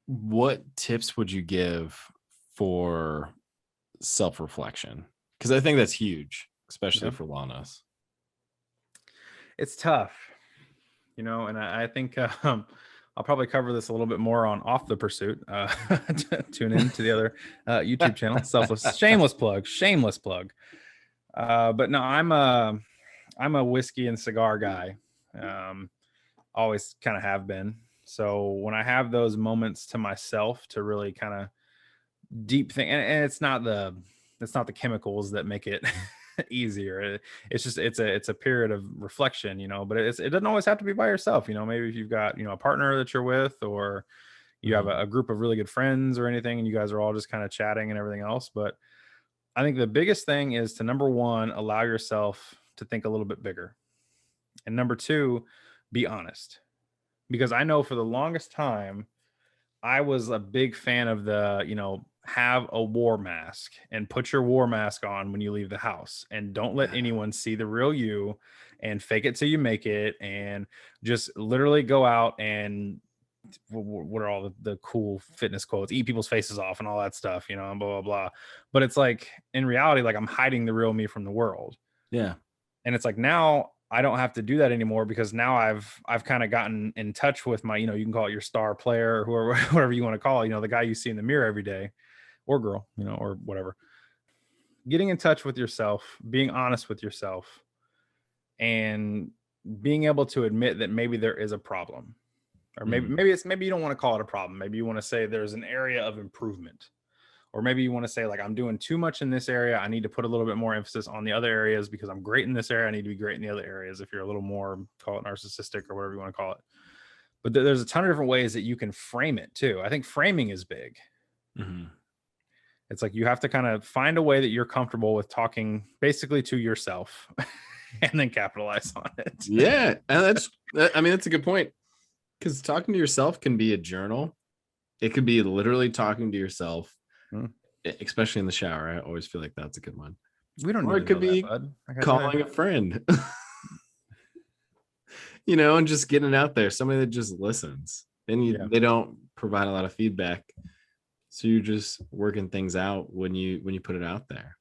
what tips would you give for self-reflection? Because I think that's huge, especially Yeah. for wellness. It's tough, and I think I'll probably cover this a little bit more on Off the Pursuit. Tune in to the other YouTube channel. Shameless plug. But no, I'm a whiskey and cigar guy. Um, Always kind of have been. So when I have those moments to myself to really kind of deep thing, and it's not the chemicals that make it easier. It's just it's a period of reflection, but it doesn't always have to be by yourself. Maybe if you've got a partner that you're with, or you have Mhm. a group of really good friends or anything, and you guys are all just kind of chatting and everything else. But I think the biggest thing is to, number one, allow yourself to think a little bit bigger, and number two, be honest. Because I know for the longest time I was a big fan of have a war mask and put your war mask on when you leave the house, and don't let anyone see the real you, and fake it till you make it, and just literally go out and what are all the cool fitness quotes, eat people's faces off and all that stuff, and blah, blah, blah. But it's like, in reality, like, I'm hiding the real me from the world. Yeah. And it's like, now I don't have to do that anymore, because now I've kind of gotten in touch with my, you can call it your star player, or whoever, whatever you want to call it, the guy you see in the mirror every day, or girl, or whatever. Getting in touch with yourself, being honest with yourself, and being able to admit that maybe there is a problem. Or maybe Mhm. maybe you don't want to call it a problem. Maybe you want to say there's an area of improvement. Or maybe you want to say, like, I'm doing too much in this area, I need to put a little bit more emphasis on the other areas, because I'm great in this area, I need to be great in the other areas, if you're a little more, call it narcissistic or whatever you want to call it. But there's a ton of different ways that you can frame it too. I think framing is big. Mhm. It's like, you have to kind of find a way that you're comfortable with talking basically to yourself, and then capitalize on it. Yeah, and I mean, that's a good point, because talking to yourself can be a journal. It could be literally talking to yourself, Hmm. especially in the shower. I always feel like that's a good one. We don't Or need it to could know that, be bud. Like I said. calling a friend, and just getting it out there. Somebody that just listens. Yeah. They don't provide a lot of feedback, so you're just working things out when you put it out there.